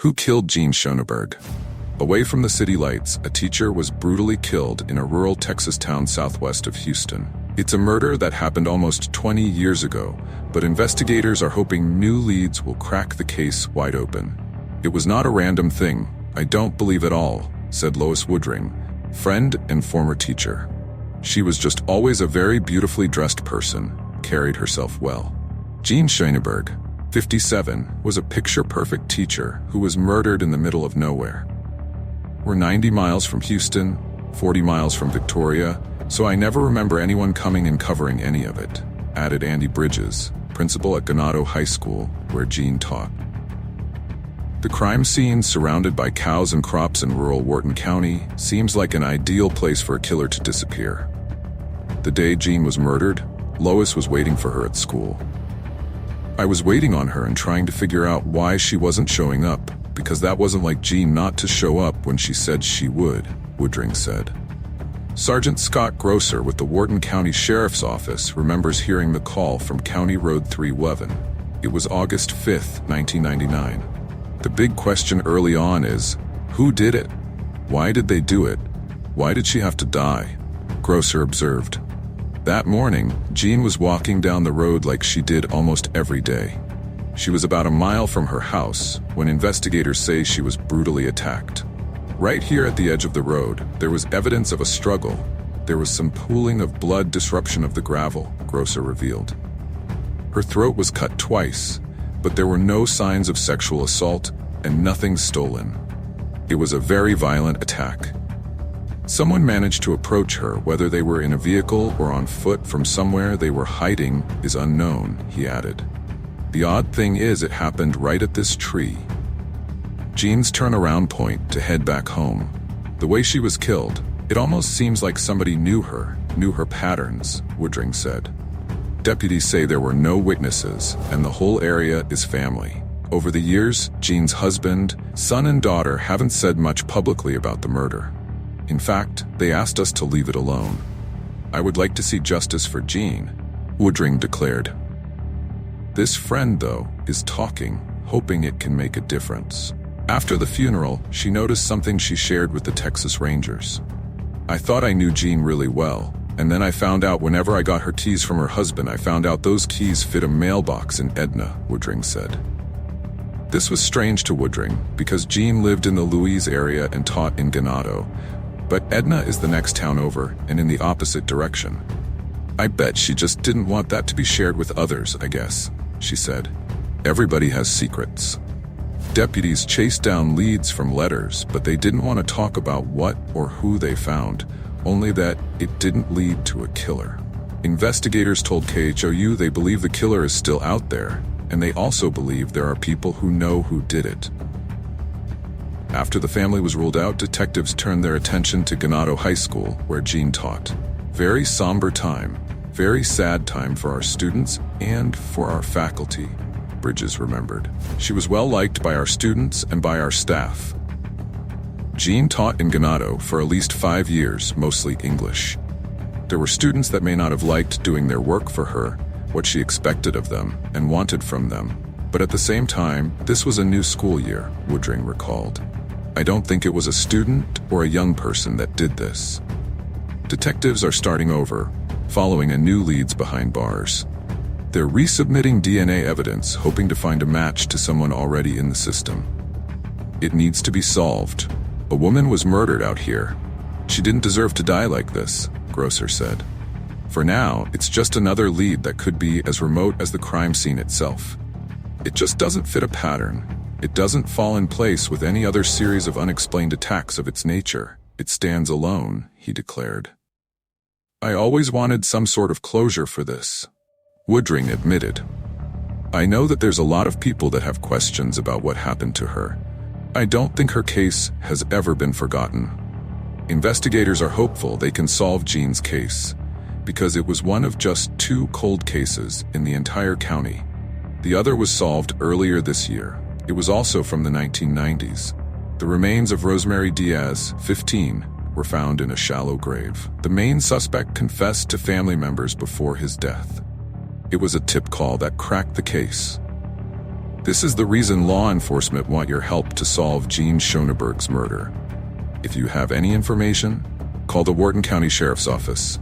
Who killed Jean Schoenberg? Away from the city lights, a teacher was brutally killed in a rural Texas town southwest of Houston. It's a murder that happened almost 20 years ago, but investigators are hoping new leads will crack the case wide open. It was not a random thing. I don't believe at all, said Lois Woodring, friend and former teacher. She was just always a very beautifully dressed person, carried herself well. Jean Schoenberg, 57, was a picture-perfect teacher who was murdered in the middle of nowhere. We're 90 miles from Houston, 40 miles from Victoria, so I never remember anyone coming and covering any of it, added Andy Bridges, principal at Ganado High School, where Jean taught. The crime scene, surrounded by cows and crops in rural Wharton County, seems like an ideal place for a killer to disappear. The day Jean was murdered, Lois was waiting for her at school. I was waiting on her and trying to figure out why she wasn't showing up, because that wasn't like Jean not to show up when she said she would, Woodring said. Sergeant Scott Grosser with the Wharton County Sheriff's Office remembers hearing the call from County Road 311. It was August 5th, 1999. The big question early on is, who did it? Why did they do it? Why did she have to die? Grosser observed. That morning, Jean was walking down the road like she did almost every day. She was about a mile from her house when investigators say she was brutally attacked. Right here at the edge of the road, there was evidence of a struggle. There was some pooling of blood, disruption of the gravel, Grosser revealed. Her throat was cut twice, but there were no signs of sexual assault and nothing stolen. It was a very violent attack. Someone managed to approach her, whether they were in a vehicle or on foot from somewhere they were hiding is unknown, he added. The odd thing is it happened right at this tree. Jean's turnaround point to head back home. The way she was killed, it almost seems like somebody knew her patterns, Woodring said. Deputies say there were no witnesses, and the whole area is family. Over the years, Jean's husband, son and daughter haven't said much publicly about the murder. In fact, they asked us to leave it alone. I would like to see justice for Jean, Woodring declared. This friend, though, is talking, hoping it can make a difference. After the funeral, she noticed something she shared with the Texas Rangers. I thought I knew Jean really well, and then I found out whenever I got her keys from her husband, I found out those keys fit a mailbox in Edna, Woodring said. This was strange to Woodring, because Jean lived in the Louise area and taught in Ganado, but Edna is the next town over and in the opposite direction. I bet she just didn't want that to be shared with others, I guess, she said. Everybody has secrets. Deputies chased down leads from letters, but they didn't want to talk about what or who they found, only that it didn't lead to a killer. Investigators told KHOU they believe the killer is still out there, and they also believe there are people who know who did it. After the family was ruled out, detectives turned their attention to Ganado High School, where Jean taught. Very somber time, very sad time for our students and for our faculty, Bridges remembered. She was well liked by our students and by our staff. Jean taught in Ganado for at least 5 years, mostly English. There were students that may not have liked doing their work for her, what she expected of them and wanted from them. But at the same time, this was a new school year, Woodring recalled. I don't think it was a student or a young person that did this. Detectives are starting over, following a new leads behind bars. They're resubmitting DNA evidence, hoping to find a match to someone already in the system. It needs to be solved. A woman was murdered out here. She didn't deserve to die like this, Grosser said. For now, it's just another lead that could be as remote as the crime scene itself. It just doesn't fit a pattern. It doesn't fall in place with any other series of unexplained attacks of its nature. It stands alone, he declared. I always wanted some sort of closure for this, Woodring admitted. I know that there's a lot of people that have questions about what happened to her. I don't think her case has ever been forgotten. Investigators are hopeful they can solve Jean's case, because it was one of just 2 cold cases in the entire county. The other was solved earlier this year. It was also from the 1990s. The remains of Rosemary Diaz, 15, were found in a shallow grave. The main suspect confessed to family members before his death. It was a tip call that cracked the case. This is the reason law enforcement want your help to solve Gene Schoenberg's murder. If you have any information, call the Wharton County Sheriff's Office.